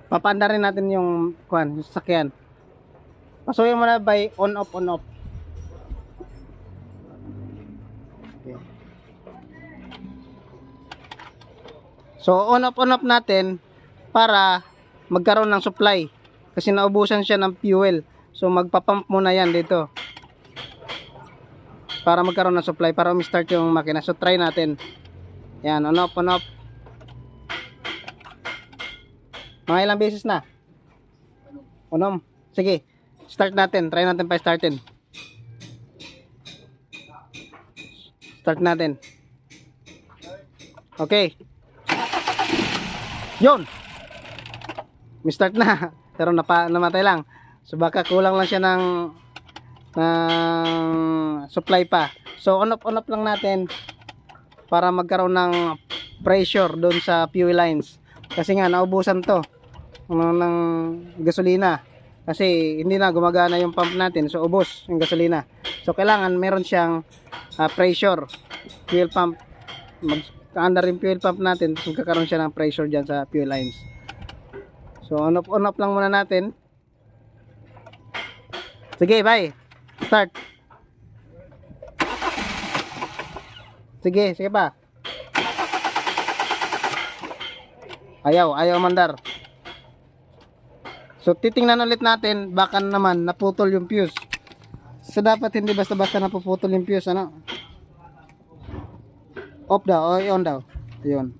Papaanda rin natin yung kuan, yung sasakyan. Pasuyin mo na by on off on off. Okay. So on off natin para magkaroon ng supply kasi naubusan siya ng fuel. So magpa-pump muna yan dito para magkaroon ng supply para ma-start yung makina. So try natin. Yan, on off on off. Mga ilang beses na? Unom. Sige. Start natin. Try natin pa startin. Start natin. Okay. Yun. May start na. Pero namatay lang. So baka kulang lang siya ng supply pa. So on off lang natin para magkaroon ng pressure doon sa fuel lines. Kasi nga naubusan to ng gasolina. Kasi hindi na gumagana yung pump natin. So ubos yung gasolina. So kailangan meron siyang pressure. Fuel pump. Mag-under yung fuel pump natin. Magkakaroon siya ng pressure dyan sa fuel lines. So on off lang muna natin. Sige, bye. Start. Sige pa. Ayaw mandar. So titingnan ulit natin, baka naman naputol yung fuse. So dapat hindi basta-basta napuputol yung fuse, ano? Off daw, o on daw. Ayun.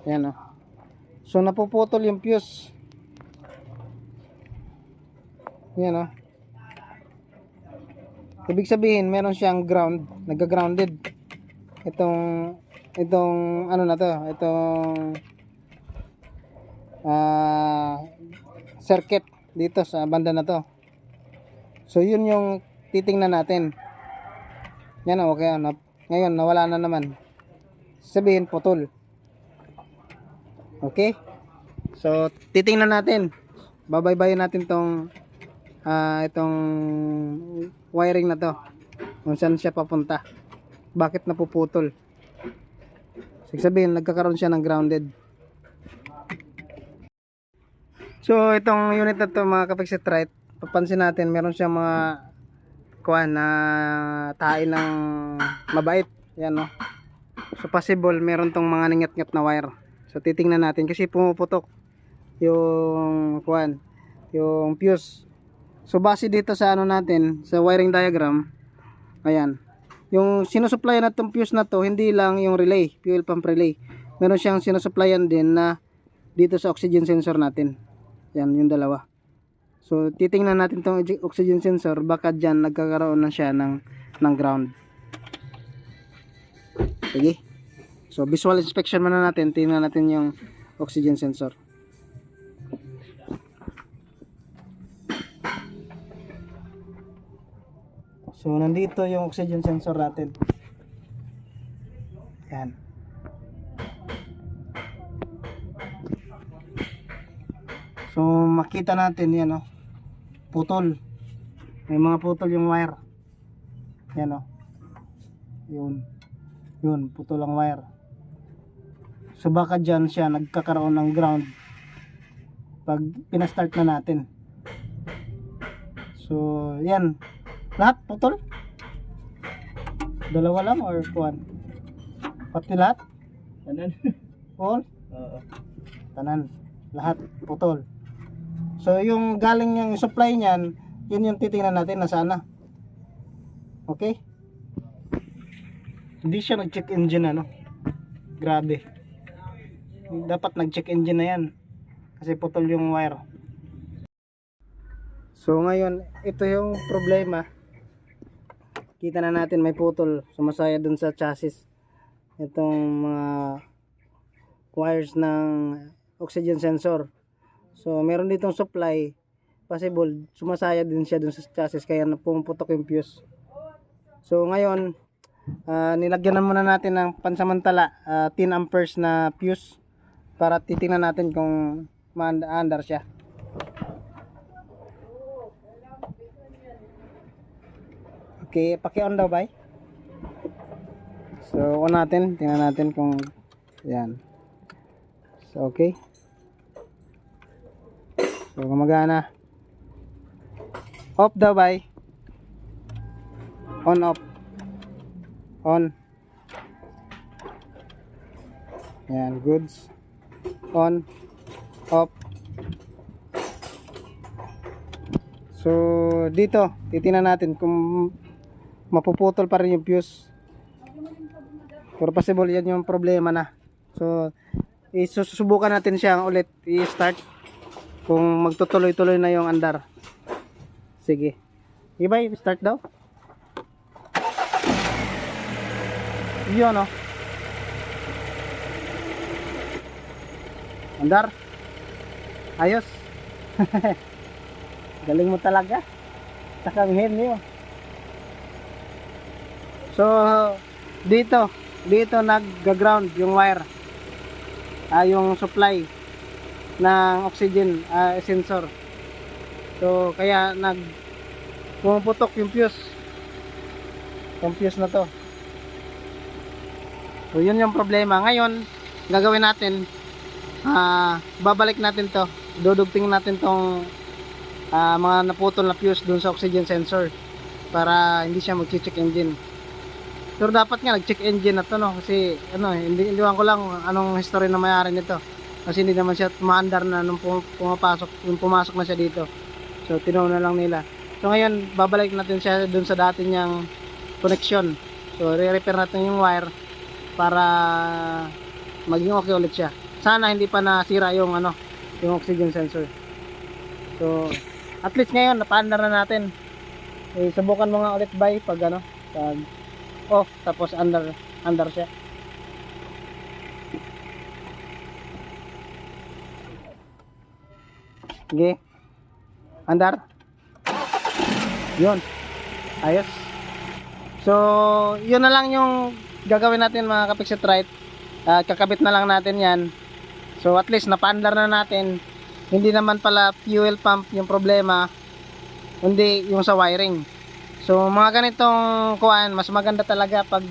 Ayan, oh. So napuputol yung fuse. Ayan, oh. Ibig sabihin, meron siyang ground, nagga-grounded. Itong ano na to, itong circuit dito sa banda na to. So yun yung titingnan natin. Yan, okay. Ngayon nawala na naman. Sabihin putol. Okay? So titingnan natin. Babaybayin natin tong itong wiring na to. Kung saan siya papunta. Bakit napuputol? Sabihin nagkakaroon siya ng grounded. So itong unit na to mga kapixit right, papansin natin meron siyang mga kuan na tae ng mabait. Yan, no. So possible meron tong mga ningat-ngat na wire. So titingnan natin kasi pumuputok yung kuan, yung fuse. So base dito sa ano natin, sa wiring diagram, ayan. Yung sinusupplyan na tong fuse na to, hindi lang yung relay, fuel pump relay. Meron siyang sinusupplyan din na dito sa oxygen sensor natin. Yan, yung dalawa. So titingnan natin tong oxygen sensor, baka dyan nagkakaroon na siya ng ground. Sige. So visual inspection muna natin, tingnan natin yung oxygen sensor. So nandito yung oxygen sensor natin. Yan. So makita natin yan, oh. Putol. May mga putol yung wire. Yan, oh. Yun, putol ang wire. So baka dyan siya nagkakaroon ng ground pag pinastart na natin. So yan. Lahat putol? Dalawa lang or kuwan? Pati lahat? Tanan. All? Oo. Tanan. Lahat putol. So yung galing yung supply niyan, yun yung titingnan natin na sana. Okay? Hindi siya nag-check engine, ano? Grabe. Dapat nag-check engine na yan. Kasi putol yung wire. So ngayon, ito yung problema. Kita na natin may putol. Sumasaya dun sa chassis. Itong mga wires ng oxygen sensor. So meron ditong supply. Possible, sumasaya din siya dun sa chassis. Kaya pumuputok yung fuse. So ngayon, nilagyan na muna natin ng pansamantala 10 amperes na fuse para titingnan natin kung maandar siya. Okay, paki-on daw bay. So on natin, tingnan natin kung yan. Okay. So gumagana. Off daw bay. On off. On. Yan, goods. On. Off. So dito, titingnan natin kung mapuputol pa rin yung fuse. Pero possible yan yung problema na. So isusubukan natin siyang ulit i-start kung magtutuloy-tuloy na yung andar. Sige. Ibay, start daw. Yun, no? Andar. Ayos. Galing mo talaga. Takanghin niyo. So, dito nag-ground yung wire. Yung supply ng oxygen sensor. So kaya pumuputok yung fuse. Yung fuse na to. So yun yung problema. Ngayon, gagawin natin, babalik natin to. Dudugting natin tong mga naputol na fuse dun sa oxygen sensor para hindi siya mag-check engine. Pero dapat nga nag-check engine na to, no? Kasi hindi ko lang anong history na mayari nito. Kasi hindi naman siya tumaandar na nung pumasok na siya dito. So tinawag na lang nila. So ngayon babalik natin siya dun sa dati niyang connection. So re-repair natin yung wire para maging okay ulit siya. Sana hindi pa nasira yung yung oxygen sensor. So at least ngayon napaandar na natin. Subukan mo nga ulit bay pag pag off tapos andar siya. Okay. Andar. Yun. Ayos. So, yun na lang yung gagawin natin mga kapiksit right. Kakabit na lang natin yan. So, at least napaandar na natin. Hindi naman pala fuel pump yung problema. Hindi yung sa wiring. So, mga ganitong kuan, mas maganda talaga pag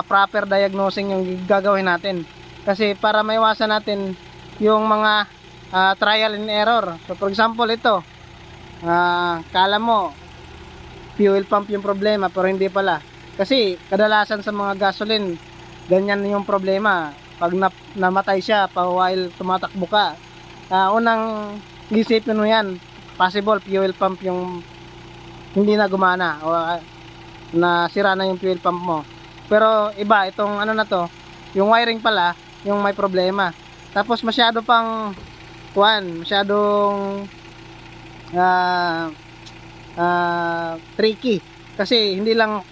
proper diagnosing yung gagawin natin. Kasi para maiwasan natin yung mga trial and error. So, for example, ito. Kala mo fuel pump yung problema pero hindi pala. Kasi kadalasan sa mga gasoline, ganyan yung problema. Pag namatay siya while tumatakbo ka, unang isipin mo yan, possible fuel pump yung hindi na gumana o nasira na yung fuel pump mo. Pero iba, itong na to, yung wiring pala yung may problema. Tapos masyado pang masyadong tricky. Kasi hindi lang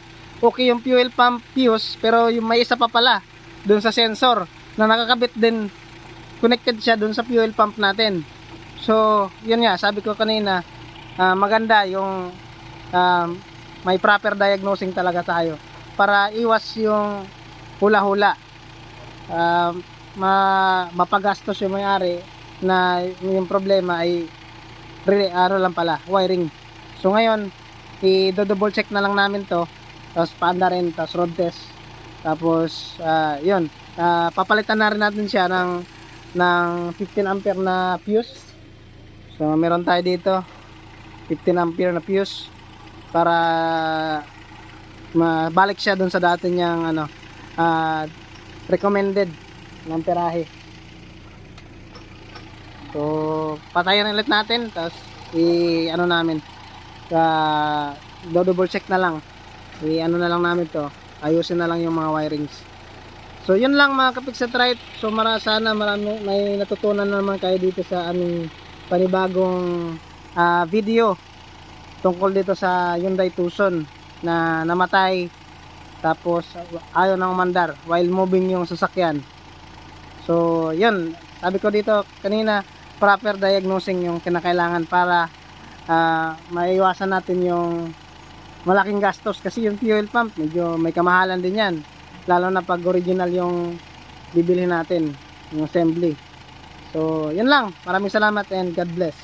okay yung fuel pump fuse, pero yung may isa pa pala dun sa sensor na nakakabit din, connected siya dun sa fuel pump natin. So yun nga, sabi ko kanina, maganda yung may proper diagnosing talaga tayo para iwas yung hula-hula, mapagastos yung may-ari na yung problema ay lang pala, wiring. So ngayon, i-double check na lang namin to, tapos paanda rin, tapos road test, tapos yun, papalitan na rin natin siya ng 15 ampere na fuse. So meron tayo dito 15 ampere na fuse para mabalik siya dun sa dati niyang recommended ng amperahe. So patayin ulit natin, tapos namin, double check na lang, na lang namin to, ayusin na lang yung mga wirings. So yun lang mga kapiksit right. So sana may natutunan na naman kayo dito sa aming panibagong video tungkol dito sa Hyundai Tucson na namatay tapos ayaw nang umandar while moving yung sasakyan. So yun, sabi ko dito kanina, proper diagnosing yung kinakailangan para maiwasan natin yung malaking gastos. Kasi yung fuel pump medyo may kamahalan din yan, lalo na pag original yung bibilhin natin, yung assembly. So yun lang, maraming salamat and God bless.